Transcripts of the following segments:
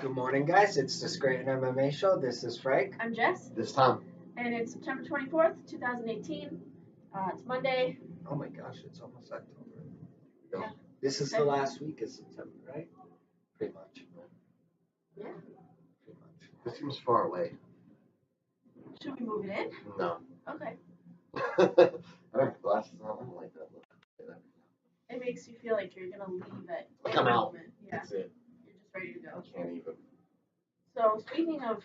Good morning, guys. It's the Scranton MMA show. This is Frank. I'm Jess, This time. and it's September 24th, 2018. It's Monday. Oh my gosh, it's almost October. Yeah. This is the last week of September, right? Pretty much. Yeah. Pretty much. This seems far away. Should we move it in? No. Okay. I don't have glasses on. I don't like that look. It makes you feel like you're going to leave it. Like I'm out. Yeah. That's it. You're just ready to go. I can't even. So, speaking of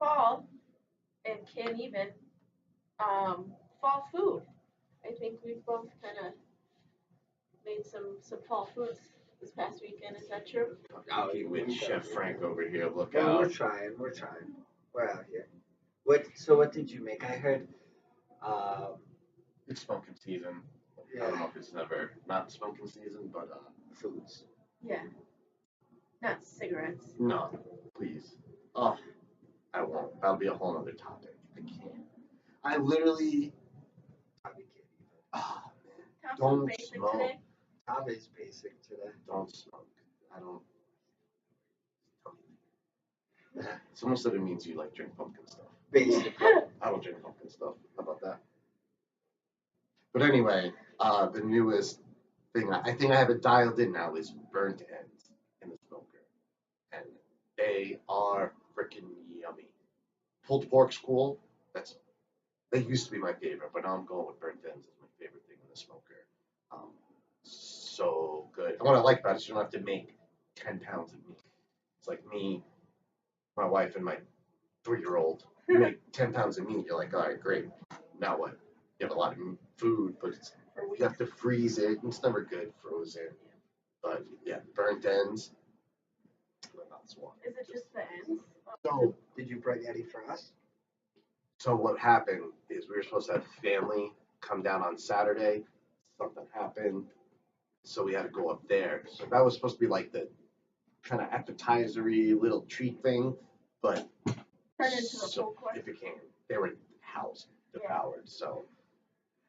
fall and can't even, fall food. I think we've both kind of made some fall foods this past weekend. Is that true? Oh, with Chef Frank over here. Look Well, out. we're trying. We're out here. What did you make? I heard. It's smoking season. I Yeah. don't know if it's never not smoking season, but Foods. Yeah. Not cigarettes. no, please. Oh, I won't. That'll be a whole other topic. I can't. I literally. Probably can't even. Oh man, How's Don't some basic smoke. today? Tom is basic today. don't smoke. I don't. Someone said it means you like drink pumpkin stuff. Basic. I don't drink pumpkin stuff. How about that? But anyway, the newest thing, I think I have it dialed in now, is burnt ends in the smoker. And they are freaking yummy. Pulled pork's cool. They used to be my favorite, but now I'm going with burnt ends as my favorite thing in the smoker. So good. And what I like about it is you don't have to make 10 pounds of meat. It's like me, my wife, and my 3-year-old. You make 10 pounds of meat, you're like, all right, great. Now what? You have a lot of food, but you have to freeze it. It's never good frozen. But yeah, burnt ends. My mouth's watering. Is it just the ends? So, did you bring any for us? So what happened is we were supposed to have family come down on Saturday. Something happened, so we had to go up there. So that was supposed to be like the kind of appetizer-y little treat thing, but Turn into a full course. it became they were housed, devoured. So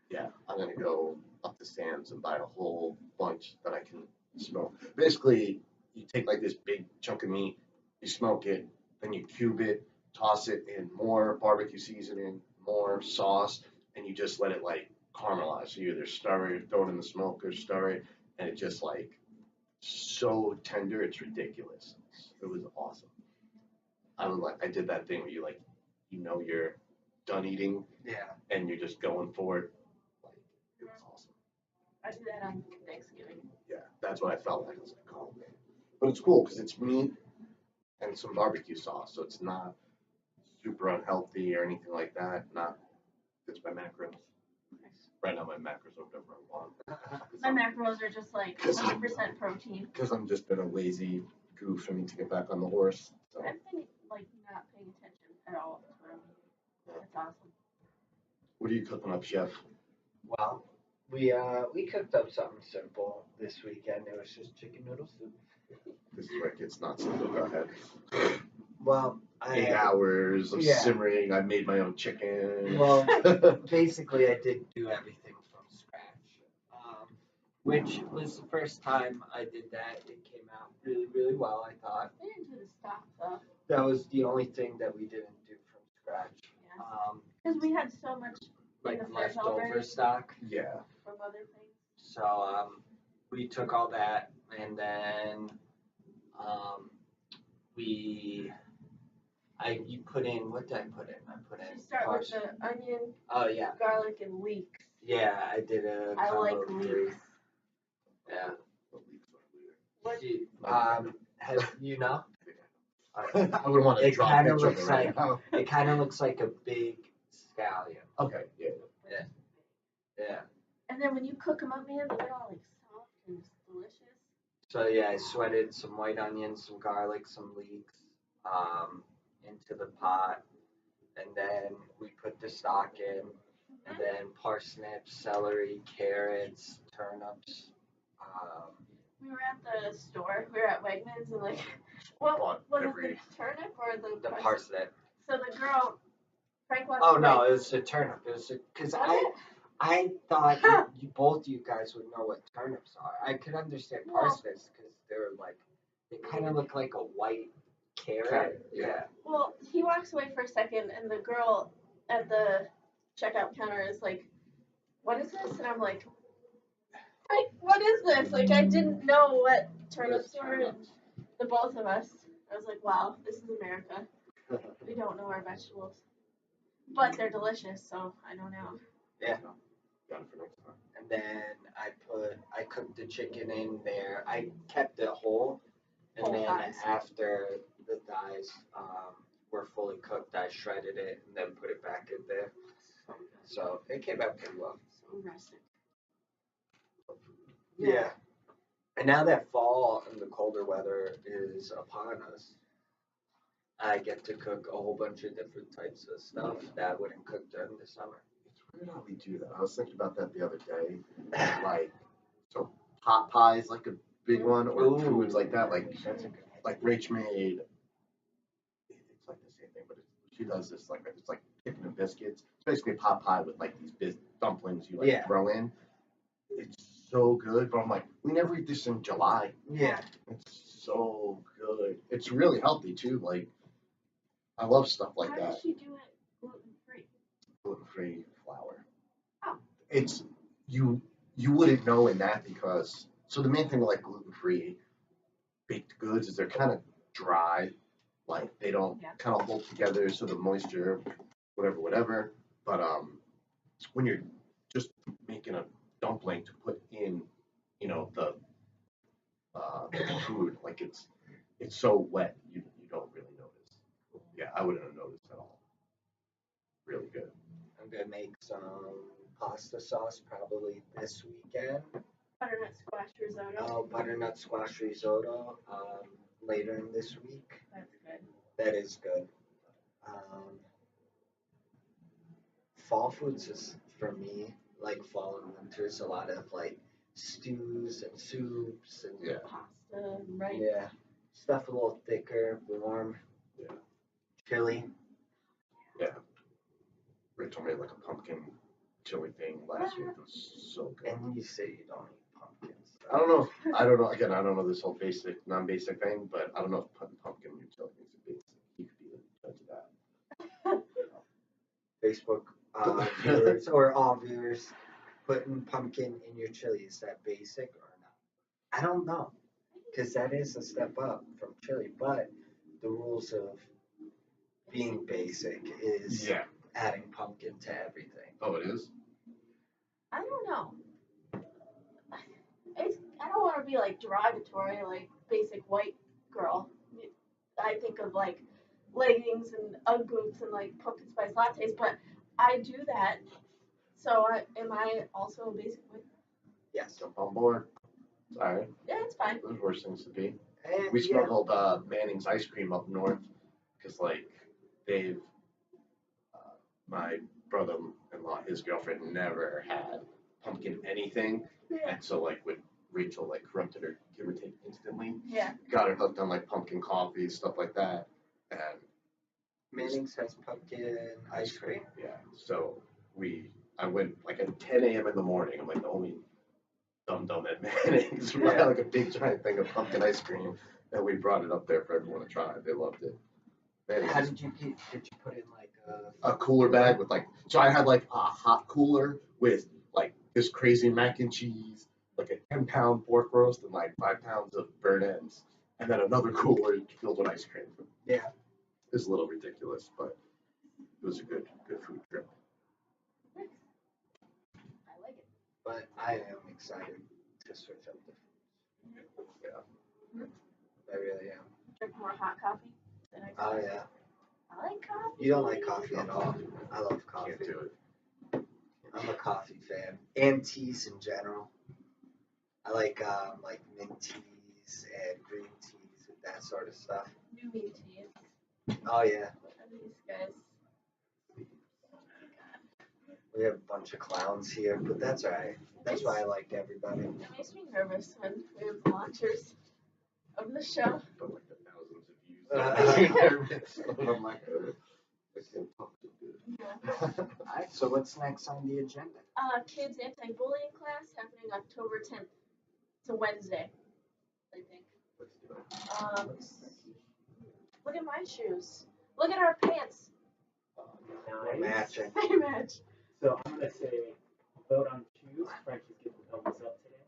yeah, I'm gonna go up to Sam's and buy a whole bunch that I can smoke. Basically, you take like this big chunk of meat, you smoke it, then you cube it, toss it in more barbecue seasoning, more sauce, and you just let it like caramelize. So you either stir it, throw it in the smoker, stir it, and it just like so tender, it's ridiculous. It was awesome. I did that thing where you're done eating Yeah. and you're just going for it. Like, it was awesome. I do that on Thanksgiving. Yeah, that's what I felt like. I was like, oh man. But it's cool because it's meat and some barbecue sauce, so it's not super unhealthy or anything like that. It's my macros. Right now, my macros are whatever I want. My macros are just like 100% protein. Because I'm just been a lazy goof and need to get back on the horse. So. I've been like not paying attention at all. That's awesome. What are you cooking up, Chef? Well, we cooked up something simple this weekend. It was just chicken noodle soup. This is where it gets nuts. So go ahead. Well, 8 hours of Yeah. simmering. I made my own chicken. Well, basically, I did do everything from scratch, which was the first time I did that. It came out really, really well, I thought. I didn't do the stock though. That was the only thing that we didn't do from scratch. Because we had so much Like in the fridge leftover already stock. Yeah. from other things. So we took all that, and then you put in, what did I put in? I put in You start with the onion, Oh yeah, garlic, and leeks. yeah. I did a I combo like of 3. leeks. Yeah. What? Have you know? I would want to It drop kind that of sugar looks right like now. it kind of looks like a big scallion. Okay, yeah. Yeah. And then when you cook them up, man, they get all like soft and just delicious. So yeah, I sweated some white onions, some garlic, some leeks, into the pot, and then we put the stock in, and then parsnips, celery, carrots, turnips. We were at the store. We were at Wegmans and like, what was it, the turnip or the Parsnip. So the girl, Frank wants Oh to no, make- it was a turnip. It was because Was it? I thought both you guys would know what turnips are. I could understand Well- parsnips because they're like they kind of look like a white carrot. Yeah. Well, he walks away for a second, and the girl at the checkout counter is like, "What is this?" And I'm like, "What is this?" Like, I didn't know what turnips were, and the both of us. I was like, "Wow, this is America. We don't know our vegetables, but they're delicious, so I don't know." Yeah. Got it for next time. And then I cooked the chicken in there. I kept it whole, and Whole then thighs. after the thighs were fully cooked, I shredded it and then put it back in there. So it came out pretty well. So rustic. Yeah. And now that fall and the colder weather is upon us, I get to cook a whole bunch of different types of stuff that I wouldn't cook during the summer. It's weird how we do that. I was thinking about that the other day. Like, so pot pie is like a big one, or Ooh. foods like that. Like, That's a good like Rach made. It's like the same thing, but she does this like it's like chicken and biscuits. It's basically pot pie with like these dumplings you like Yeah. throw in. It's so good, but I'm like, we never eat this in July. Yeah. It's so good. It's really healthy too. Like, I love stuff like How that. does she do it gluten free? Gluten-free flour. Oh. It's you wouldn't know in that because so the main thing with like gluten-free baked goods is they're kind of dry, like they don't kind of hold together, so the moisture, whatever. But when you're just making a dumpling to put in, the food, like it's so wet, you don't really notice. Yeah, I wouldn't have noticed at all. Really good. I'm gonna make some pasta sauce probably this weekend. Butternut squash risotto. Oh, butternut squash risotto later in this week. That's good. That is good. Fall foods is for me like fall and winter is a lot of like stews and soups and Yeah. Pasta, right? yeah, stuff a little thicker, warm. Yeah. Chili. Yeah. Rachel made like a pumpkin chili thing last week. It was so good. And you say you don't eat pumpkins. I don't know. Again, I don't know this whole basic, non-basic thing, but I don't know if putting pumpkin in your chili is a basic. You could be the judge of that. Facebook viewers or all viewers, putting pumpkin in your chili, is that basic or not? I don't know, because that is a step up from chili, but the rules of being basic is Yeah. adding pumpkin to everything. Oh, it is? I don't know. I don't want to be like derogatory, like basic white girl. I think of like leggings and UGG boots and like pumpkin spice lattes, but I do that. So am I also a basic white? Yes. Jump on board. It's all right. Yeah, it's fine. There's worse things to be. And We smuggled Manning's ice cream up north because, like, they've my brother-in-law, his girlfriend, never had pumpkin anything, and so like with Rachel, like corrupted her give or take instantly. Yeah. Got her hooked on like pumpkin coffee, stuff like that, and Manning's has pumpkin ice cream. Yeah. So I went like at 10 a.m. in the morning. I'm like the only dumb at Manning's. We had like a big giant thing of pumpkin ice cream, and we brought it up there for everyone to try. They loved it. How did you put in like a cooler bag with like, so I had like a hot cooler with like this crazy mac and cheese, like a 10-pound pork roast and like 5 pounds of burnt ends, and then another cooler filled with ice cream. Yeah. It's a little ridiculous, but it was a good food trip. I like it. But I am excited to switch up the food. Yeah. I really am. Drink more hot coffee than I Oh yeah. I like coffee. You don't like coffee at all. I love coffee. Can't do it. I'm a coffee fan. And teas in general. I like mint teas and green teas and that sort of stuff. New me tea. Oh yeah. These guys. We have a bunch of clowns here, but that's alright. That's why I like everybody. It makes me nervous when we have launchers of the show. But like the thousands of views. I'm like, I can't talk too good. Yeah. Alright, so what's next on the agenda? Kids anti-bullying class happening October 10th. It's a Wednesday, I think. Let's do it. Look at my shoes. Look at our pants. We're matching. They match. So I'm gonna say vote on shoes. Frankie's getting the thumbs up today.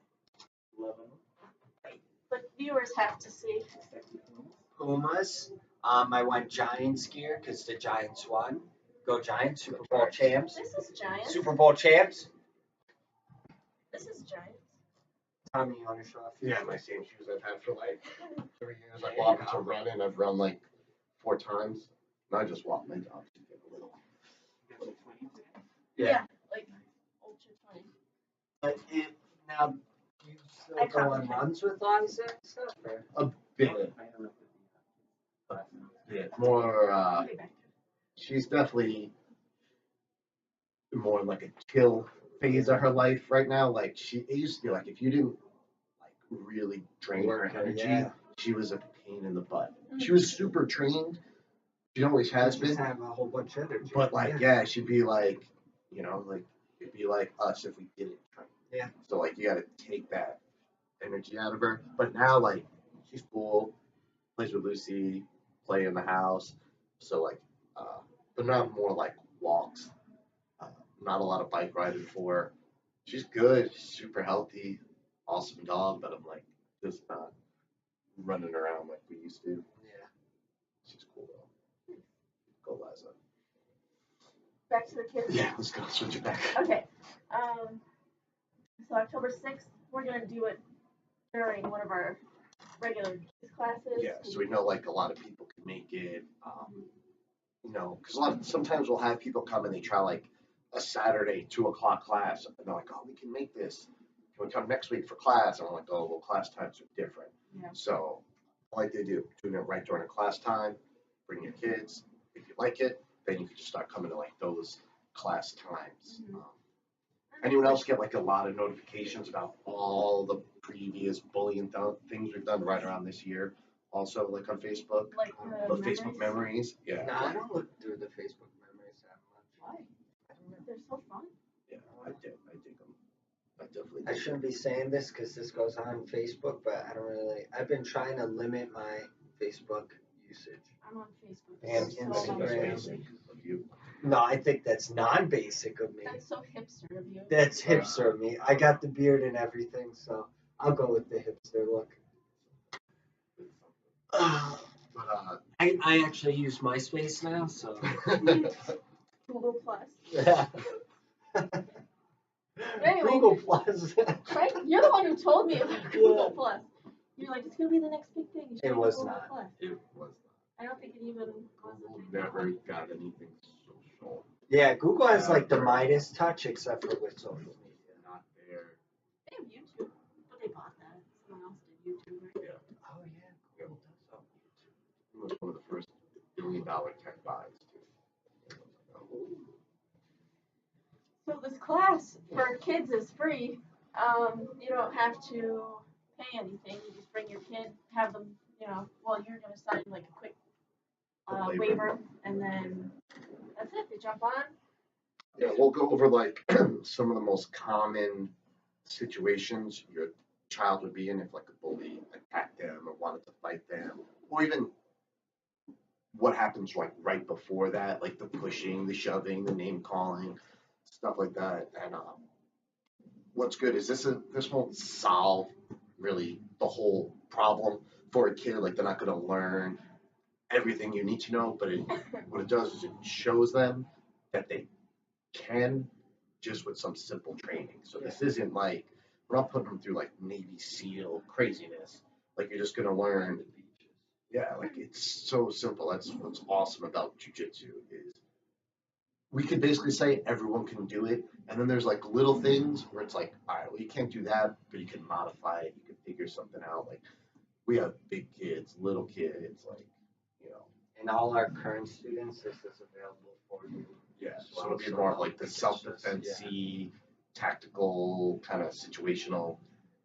Love them. But viewers have to see. Sexy Pumas. Pumas. I went Giants gear because the Giants won. Go Giants, Super Bowl champs. This is Giants. Super Bowl champs. This is Giants. Tommy, you want to show off? Yeah, my same shoes I've had for like 3 years. I walk to run and I've run like 4 times. And I just walk my dog to get a little. You got the 20 today? Yeah. Like ultra 20. But now, you still I go on comprehend. runs with Liza and stuff? Or? A bit, I interrupted the class. bit more. I'll be back. She's definitely more in like a chill phase of her life right now. Like it used to be like if you didn't like really drain her Work her, energy, yeah. she was a pain in the butt. She was super trained. She always has Just been. have a whole bunch of energy. But like, yeah, she'd be like, like it'd be like us if we didn't train. Yeah. So like, you got to take that energy out of her. But now like, she's cool, plays with Lucy, play in the house. So like, but not more like walks. Not a lot of bike riding for her. She's good, super healthy, awesome dog. But I'm like, just not running around like we used to. Yeah. She's cool though. Go Liza. Back to the kids. Yeah, let's go switch it back. Okay. So October 6th, we're gonna do it during one of our regular kids classes. Yeah, so we know like a lot of people can make it. Because sometimes we'll have people come and they try like a Saturday 2 o'clock class, and they're like, "Oh, we can make this. Can we come next week for class?" And I'm like, "Oh, well, class times are different." Yeah. So, like they do, doing it right during class time. Bring your kids. If you like it, then you can just start coming to like those class times. Mhm. Anyone else get like a lot of notifications about all the previous bullying things we've done right around this year? Also, like on Facebook, Like the Facebook memories. Yeah. No, I don't look through the Facebook memories that much. Why? I don't know. They're so fun. Yeah, I dig them. I definitely I dig shouldn't be saying this because this goes on Facebook, but I don't really. I've been trying to limit my Facebook usage. I'm on Facebook. And There's them. I so think much that's Instagram. basic of you. No, I think that's non-basic of me. That's so hipster of you. That's hipster of me. I got the beard and everything, so I'll go with the hipster look. But I actually use MySpace now, so. Google Plus. Yeah. Anyway. Google Plus. Right? You're the one who told me about Google Plus. You're like, it's gonna be the next big thing. You should It have was Google not. Plus. it was I don't think it even was a Google thing. never got anything social. Yeah, Google has like the Midas touch, except for with social media. Not there. They have YouTube, but they bought that. Someone else did YouTube, right? Oh yeah, Google does own It was one of the first $1 billion tech buys too. So this class for kids is free. You don't have to pay anything. You just bring your kid, have them, well, you're gonna sign like a quick A waiver. waiver, and then that's it. They jump on. Yeah, we'll go over like some of the most common situations your child would be in if like a bully attacked them or wanted to fight them, or even what happens like right before that, like the pushing, the shoving, the name calling, stuff like that. And what's good is this won't solve really the whole problem for a kid. Like they're not going to learn everything you need to know, but what it does is it shows them that they can just with some simple training. So this isn't like we're not putting them through like Navy SEAL craziness. Like you're just gonna learn. Yeah, like it's so simple. That's what's awesome about jujitsu is we could basically say everyone can do it, and then there's like little things where it's like, all right, well you can't do that, but you can modify it. You can figure something out. Like we have big kids, little kids, like And all our current students, this is available for you. Yeah, as so well. it'll be more of like the It's just, self-defense-y, tactical kind of situational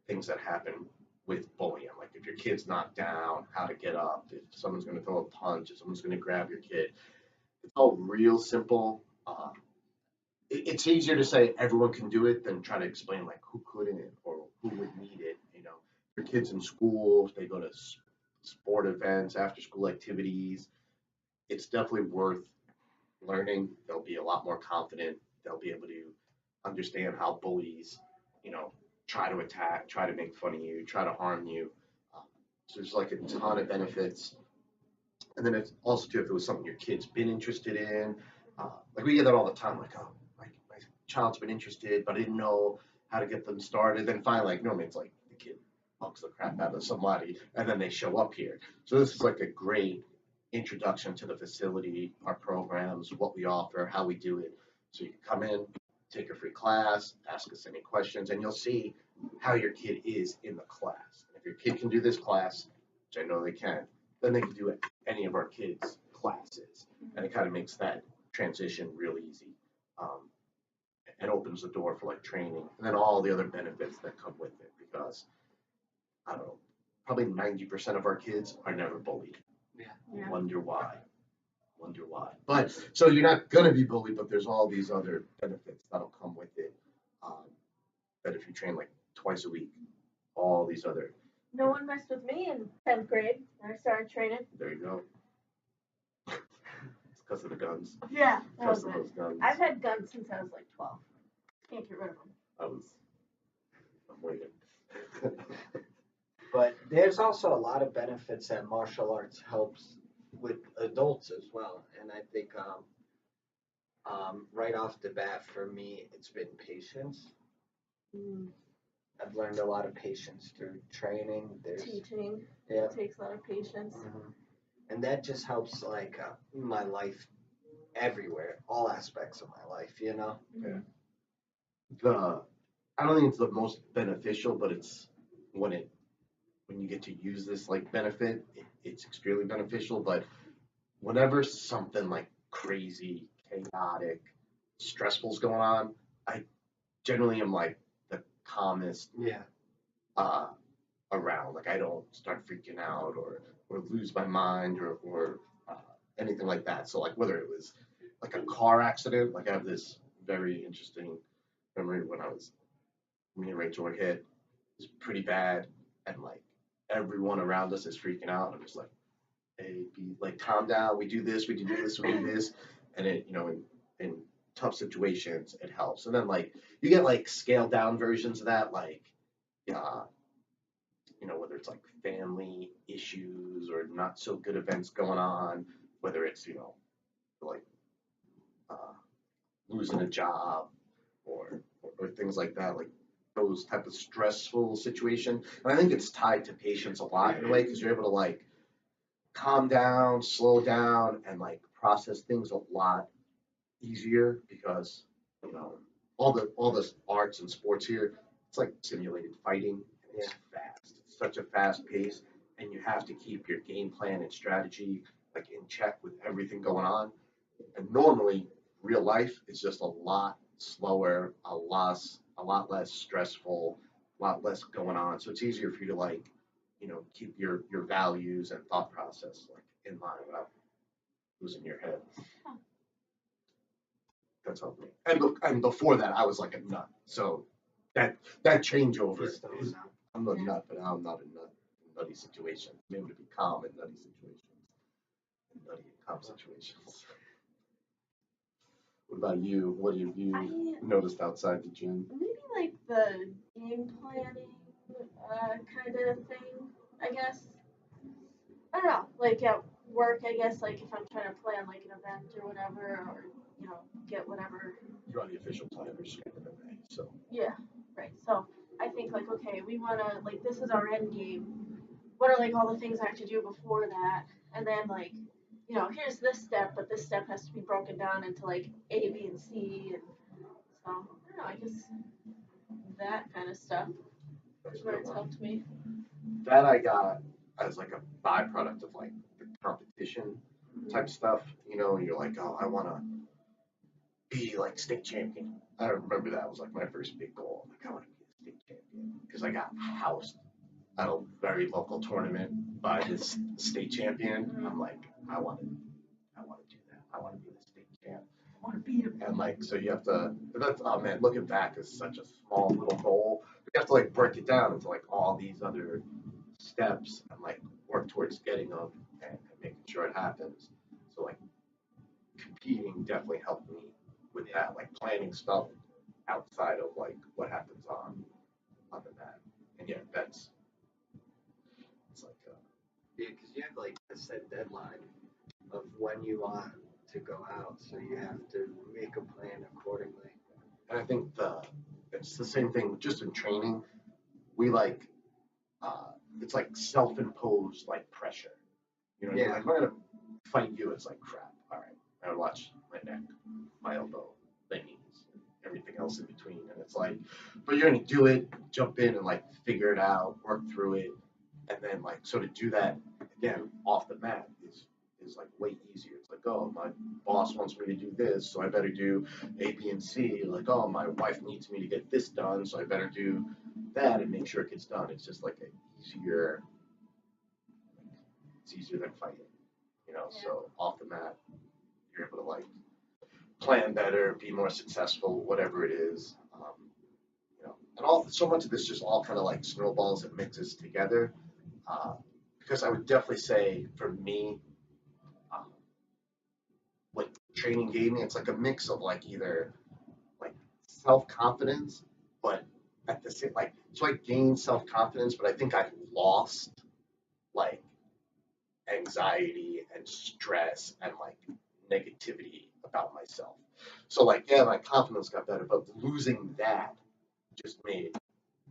things that happen with bullying. Like if your kid's knocked down, how to get up, if someone's going to throw a punch, if someone's going to grab your kid. It's all real simple. It's easier to say everyone can do it than try to explain like who couldn't or who would need it. Your kids in school, if they go to sport events, after school activities. It's definitely worth learning. They'll be a lot more confident. They'll be able to understand how bullies, you know, try to attack, try to make fun of you, try to harm you. Um, so there's like a ton of benefits. And then it's also too if it was something your kid's been interested in. Like we get that all the time. Like, oh, my child's been interested, but I didn't know how to get them started. Then finally, like normally it's like the kid bugs the crap out of somebody, and then they show up here. So this is like a great introduction to the facility, our programs, what we offer, how we do it. So you can come in, take a free class, ask us any questions, and you'll see how your kid is in the class. If your kid can do this class, which I know they can, then they can do any of our kids' classes, and it kind of makes that transition real easy, and opens the door for like training, and then all the other benefits that come with it. Because I don't know, probably 90% of our kids are never bullied. Yeah. Wonder why. Wonder why. But so you're not gonna be bullied, but there's all these other benefits that'll come with it. That if you train like twice a week, all these other. No one messed with me in 10th grade when I started training. There you go. It's because of the guns. Yeah, that Because was of it. those guns. I've had guns since I was like 12. Can't get rid of them. I'm waiting. But there's also a lot of benefits that martial arts helps with adults as well. And I think right off the bat for me, it's been patience. I've learned a lot of patience through training. There's Teaching. Yeah. It takes a lot of patience. And that just helps like my life everywhere, all aspects of my life, you know. I don't think it's the most beneficial, but it's when you get to use this like benefit, it's extremely beneficial. But whenever something like crazy, chaotic, stressful's going on, I generally am like the calmest Yeah. Around. Like I don't start freaking out or lose my mind or anything like that. So like whether it was like a car accident, like I have this very interesting memory when me and Rachel were hit. It was pretty bad, and like everyone around us is freaking out. I'm just like, hey, be like calm down. We do this, we do this, we do this, and it in tough situations it helps. And then like you get like scaled down versions of that, like whether it's like family issues or not so good events going on, whether it's like losing a job or things like that, like those type of stressful situation. And I think it's tied to patience a lot in a way because you're able to like calm down, slow down, and like process things a lot easier because all the arts and sports here, it's like simulated fighting. And it's fast. It's such a fast pace, and you have to keep your game plan and strategy like in check with everything going on. And normally, real life is just a lot slower, a lot less stressful, a lot less going on. So it's easier for you to like, keep your values and thought process like in line without losing your head. That's helped me. And before that, I was like a nut. So that changeover is I'm a nut, but I'm not a nut in nutty situations. I'm able to be calm in nutty situations, nutty and calm situations. What about you? What have you noticed outside the gym? Maybe like the game planning kind of thing, I guess. I don't know, like at work, I guess, like if I'm trying to plan like an event or whatever, or get whatever. You're on the official planner, so. Yeah, right. So I think like, okay, we wanna like this is our end game. What are like all the things I have to do before that? And then like, here's this step, but this step has to be broken down into like A, B, and C, and so I don't know. I guess that kind of stuff is where it's helped me. That I got as like a byproduct of like the competition type stuff. You're like, oh, I want to be like state champion. I remember that was like my first big goal. Like, I want to be a state champion because I got housed at a very local tournament by this state champion. I'm like, I want to do that. I want to be the state champ. I want to beat him. And like, so you have to. That's oh man, looking back is such a small little goal. You have to like break it down into like all these other steps and like work work towards getting them and making sure it happens. So like competing definitely helped me with that, like planning stuff outside of like what happens on the mat. And yeah, that's it's like Yeah, because you have like a set deadline of when you want to go out, so you have to make a plan accordingly. and I think it's the same thing just in training. We like it's like self-imposed like pressure. You know, you're Yeah. like, I'm gonna fight you. It's like crap. All right, I gotta watch my neck, my elbow, my knees, everything else in between. And it's like, but you're gonna do it, jump in and like figure it out, work through it, and then like so to do that again off the mat is like way easier. It's like, oh, my boss wants me to do this, so I better do A, B, and C. Like, oh, my wife needs me to get this done, so I better do that and make sure it gets done. It's just like it's easier than fighting, you know. Yeah. So off the mat, you're able to like plan better, be more successful, whatever it is. You know, and all so much of this just all kind of like snowballs and mixes together. Because I would definitely say for me, um, what training gave me, it's like a mix of like either like self confidence, but at the same like so I gained self confidence, but I think I've lost like anxiety and stress and like negativity about myself. So like yeah, my confidence got better, but losing that just made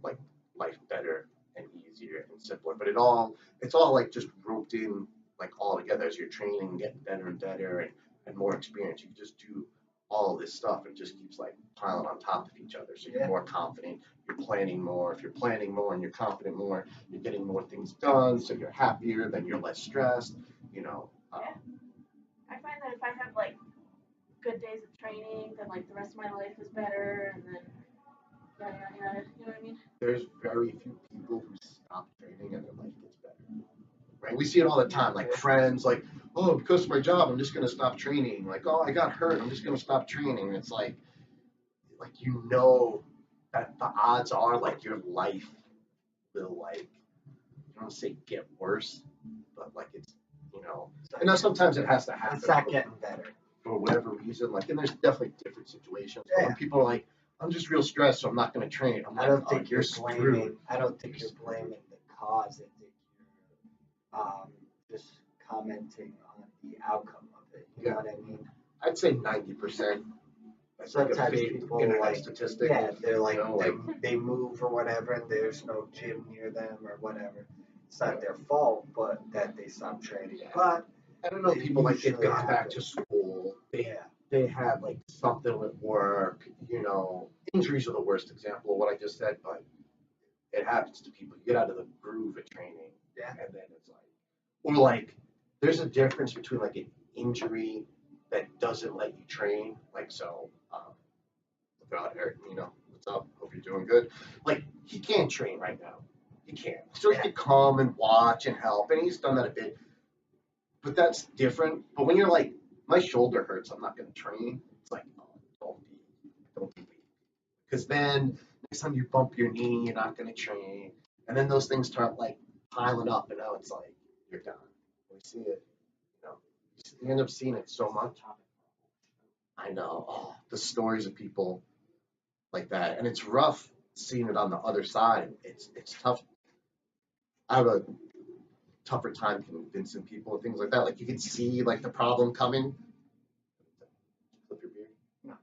like life better and easier and simpler. But it's all like just roped in like all together as you're training, getting better and better and more experience. You can just do all this stuff and it just keeps like piling on top of each other. So you're more confident, you're planning more. If you're planning more and you're confident more, you're getting more things done, so you're happier, then you're less stressed, you know. Yeah. I find that if I have like good days of training, then like the rest of my life is better, and then yada yada yada. You know what I mean? There's very few people who stop training and their life gets better. Right? We see it all the time, like friends, like, oh, because of my job, I'm just gonna stop training. Like, oh, I got hurt, I'm just gonna stop training. And it's like you know that the odds are like your life will like I don't want to say get worse, but like it's you know, and now sometimes it has to happen. It's not getting better. For whatever reason, like, and there's definitely different situations. But when people are like, I'm just real stressed, so I'm not going to train. I'm I like, don't oh, think you're you're blaming. screwed. I don't think you're blaming the cause. I think you're just commenting on the outcome of it. You know what I mean? I'd say 90%. Sometimes people like statistic. Yeah, they're like, you know, they move or whatever, and there's no gym near them or whatever. It's not their fault, but that they stopped training. But I don't know. it People like they've usually gone back to happens. school. They had like something with work. You know, injuries are the worst example of what I just said, but it happens to people. You get out of the groove of training, and then it's like, or like, there's a difference between like an injury that doesn't let you train. Like so, God, Eric, you know, what's up? Hope you're doing good. Like he can't train right now. He can't. So he can come and watch and help, and he's done that a bit. But that's different. But when you're like, my shoulder hurts, I'm not going to train. It's like, oh, don't be. Because then next time you bump your knee, you're not going to train. And then those things start like piling up, and now it's like you're done. We see it, you know. You end up seeing it so much. I know. Oh, the stories of people like that, and it's rough seeing it on the other side. It's tough. I have a tougher time convincing people and things like that. Like you can see like the problem coming. Flip your beard. No.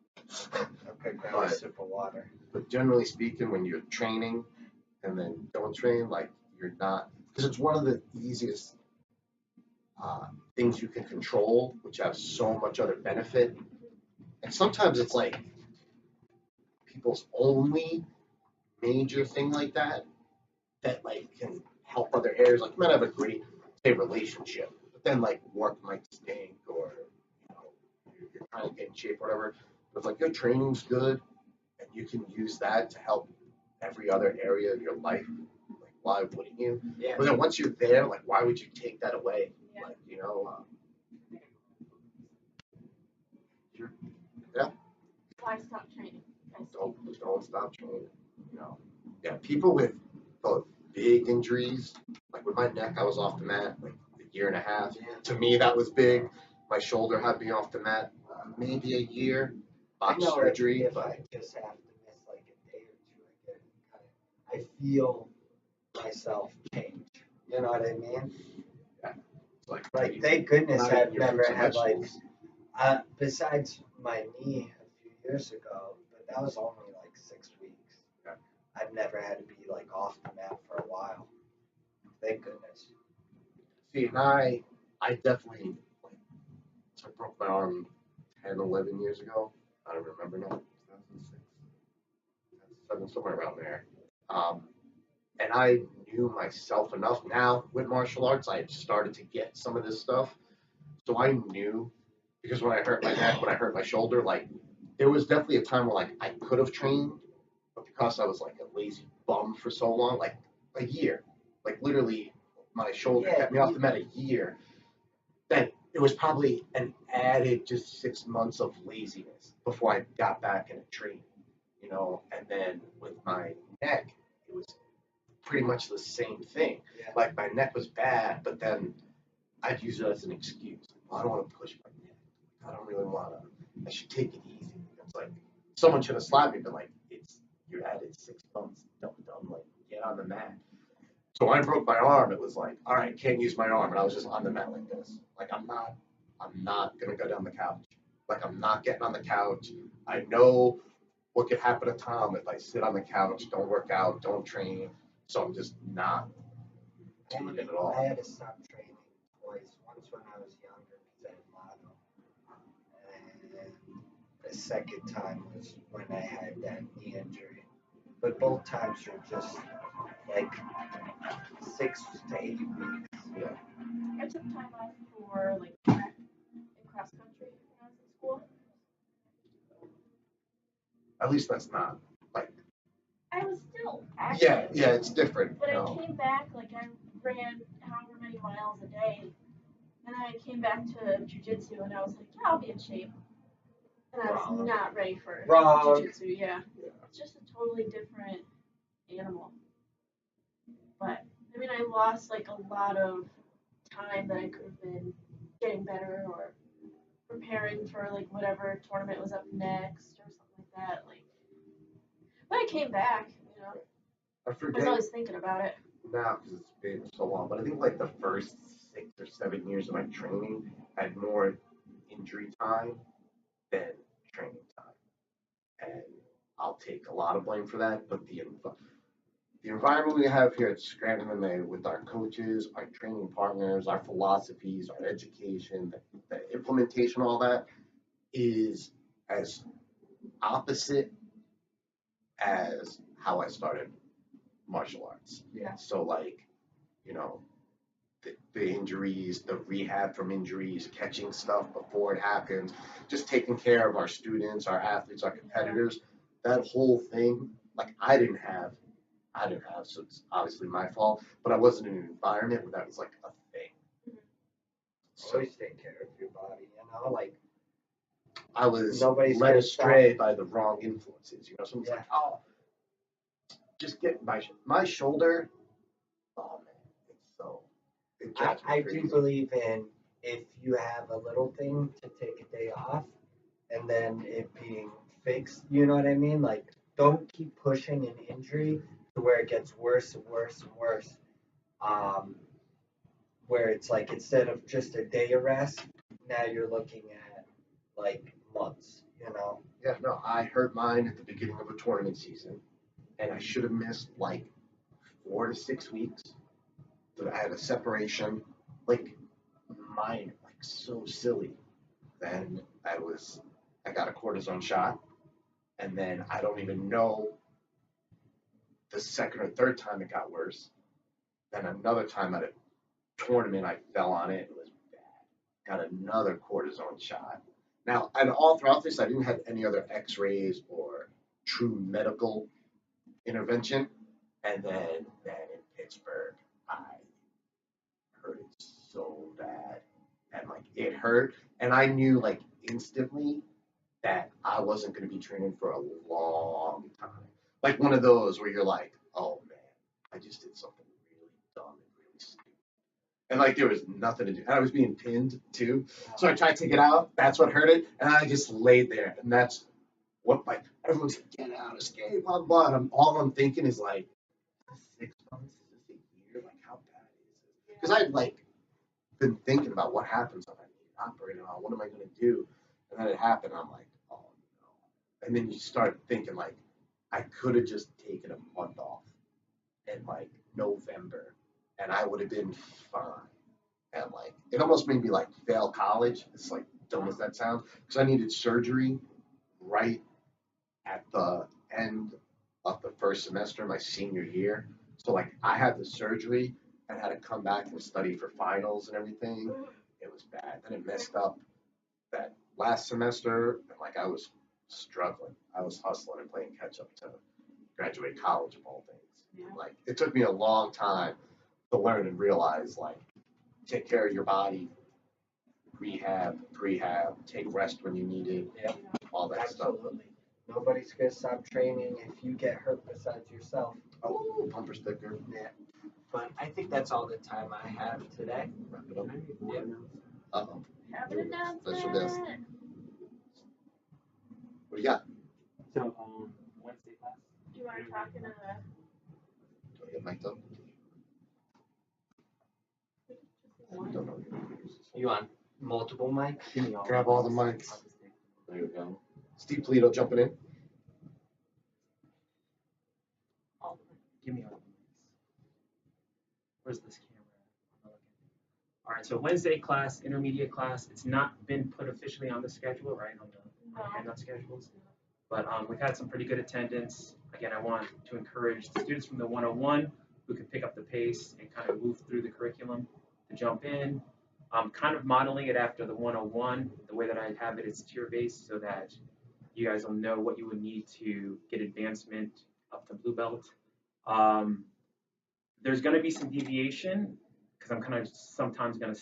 Okay, grab a sip of water. But generally speaking, when you're training and then don't train, like you're not, because it's one of the easiest things you can control, which has so much other benefit. And sometimes it's like people's only major thing like that like can help other areas. Like you might have a great say relationship, but then like work might stink or you know you're trying to get in shape or whatever. But if like your training's good and you can use that to help every other area of your life, like why wouldn't you? Yeah. But then once you're there, like why would you take that away? Yeah. Like you know. Why stop training? Don't stop training. You know. Yeah, people with both big injuries. Like with my neck, I was off the mat like a year and a half. To me, that was big. My shoulder had me off the mat maybe a year. I Botch know surgery, if but I just have to miss like a day or two, I feel myself change. You know what I mean? it's like Thank goodness not I've eating your never fruits and had like, vegetables. besides my knee a few years ago, but that was only like 6 weeks. Yeah. I've never had to be like off the mat for a while. Thank goodness. See, and I definitely like, so I broke my arm 10, 11 years ago. I don't remember now. 2006, 2007, somewhere around there. And I knew myself enough now with martial arts. I had started to get some of this stuff. So I knew because when I hurt my neck, when I hurt my shoulder, like there was definitely a time where like I could have trained, but because I was like a lazy bum for so long, like a year, like literally my shoulder kept me off the mat a year, then it was probably an added just 6 months of laziness before I got back into training, you know. And then with my neck, it was pretty much the same thing. Yeah. Like my neck was bad, but then I'd use it as an excuse. Well, I don't want to push my neck. I don't really want to. I should take it easy. It's like someone should have slapped me, but like you added 6 months. Don't like get on the mat. So when I broke my arm, it was like, all right, can't use my arm, and I was just on the mat like this. Like I'm not gonna go down the couch. Like I'm not getting on the couch. I know what could happen to Tom if I sit on the couch, don't work out, don't train. So I'm just not doing it at all. I had to stop training twice. Once when I was younger because I had mono, and the second time was when I had that knee injury. But both times were just like 6 to 8 weeks. I took time off for like track and cross country when I was in school. At least that's not like I was still active. yeah, it's different. But No. I came back, like I ran however many miles a day, and I came back to jujitsu, and I was like, yeah, I'll be in shape. And I was not ready for jujitsu. Yeah, it's just a totally different animal. But I mean, I lost like a lot of time that I could have been getting better or preparing for like whatever tournament was up next or something like that. Like, but I came back, you know. I I was forget always thinking about it. now because it's been so long, but I think like the first 6 or 7 years of my training had more injury time than training time, and I'll take a lot of blame for that. But the environment we have here at Scranton with our coaches, our training partners, our philosophies, our education, the implementation, all that is as opposite as how I started martial arts. Yeah. So like, you know, the injuries, the rehab from injuries, catching stuff before it happens, just taking care of our students, our athletes, our competitors, that whole thing, like I didn't have, so it's obviously my fault, but I wasn't in an environment where that was like a thing. So Always take care of your body, you know, like I was nobody's led gonna astray by the wrong influences, you know, someone's Yeah. like, oh, just get my shoulder, oh man, it drives me I crazy. do believe in if you have a little thing to take a day off and then it being fixed, you know what I mean? Like, don't keep pushing an injury to where it gets worse and worse and worse. Where it's like instead of just a day of rest, now you're looking at like months, you know? Yeah, no, I hurt mine at the beginning of a tournament season, and I should have missed like 4 to 6 weeks. So I had a separation, like mine, like so silly. Then I got a cortisone shot, and then I don't even know the second or third time it got worse. Then another time at a tournament, I fell on it. It was bad. Got another cortisone shot. Now, and all throughout this, I didn't have any other X-rays or true medical intervention. And then in Pittsburgh, I hurt it so bad, and like it hurt, and I knew like instantly that I wasn't going to be training for a long time. Like one of those where you're like, oh man, I just did something And like there was nothing to do. And I was being pinned too. So I tried to get out. That's what hurt it. And I just laid there. And that's what like everyone's like, get out, escape, blah blah. And all I'm thinking is like 6 months, is this a year? Like how bad is this? Because I'd like been thinking about what happens if I operate on what am I gonna do? And then it happened, I'm like, oh no. And then you start thinking like I could have just taken a month off in like November and I would have been fine. And like it almost made me like fail college. It's like dumb as that sounds. Because I needed surgery right at the end of the first semester of my senior year. So like I had the surgery and had to come back and study for finals and everything. It was bad. Then it messed up that last semester and like I was struggling. I was hustling and playing catch up to graduate college of all things. Yeah. Like it took me a long time to learn and realize like take care of your body, rehab, prehab, take rest when you need it, Yep. all that stuff. Absolutely. Nobody's gonna stop training if you get hurt besides yourself. Oh, bumper sticker. Yeah. But I think that's all the time I have today. Wrap it up. Yep. Uh-oh. Have an Special announcement. guest. What do you got? So, Wednesday class. Do you want to talk in a? Do I get mic'd up? I don't know. You want multiple mics? Give me all Grab all the mics. I'll just take them. There you go. Steve Polito jumping in. All the mics. Give me all the mics. Where's this camera? I'm not looking. All right, so Wednesday class, intermediate class. It's not been put officially on the schedule, right? On the handout schedules. But we've had some pretty good attendance. Again, I want to encourage the students from the 101 who can pick up the pace and kind of move through the curriculum to jump in. Kind of modeling it after the 101. The way that I have it is tier-based so that you guys will know what you would need to get advancement up to blue belt. There's going to be some deviation because I'm kind of sometimes going to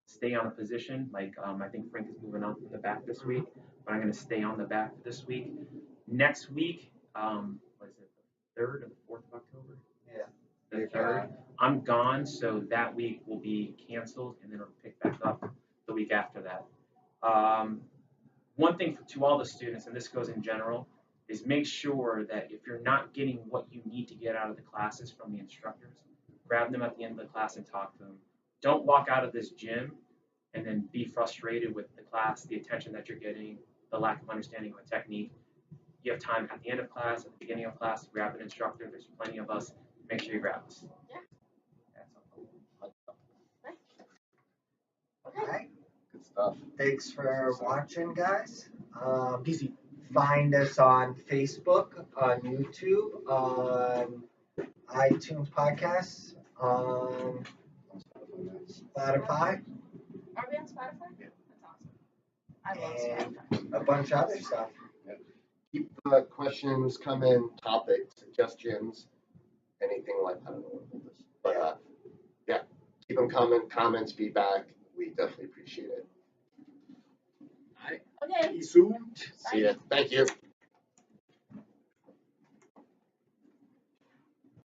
stay on a position. Like I think Frank is moving up in the back this week, but I'm going to stay on the back this week. Next week, what is it, the 3rd or the 4th of October? Yeah. The 3rd. I'm gone, so that week will be canceled, and then it'll pick back up the week after that. One thing to all the students, and this goes in general, is make sure that if you're not getting what you need to get out of the classes from the instructors, grab them at the end of the class and talk to them. Don't walk out of this gym and then be frustrated with the class, the attention that you're getting, the lack of understanding of a technique. You have time at the end of class, at the beginning of class, to grab an instructor. There's plenty of us. Make sure you grab us. Yeah. That's all. Nice. All Okay. right. Good stuff. Thanks for watching, guys. Easy. Find us on Facebook, on YouTube, on iTunes podcasts, on Spotify, Are we on Spotify? Yeah. That's awesome. I love And- Spotify. a bunch of other stuff. Keep questions coming, topics, suggestions, anything like I don't know what this, but yeah, keep them coming. Comments, feedback, we definitely appreciate it. Okay. See you soon. See ya. Thank you.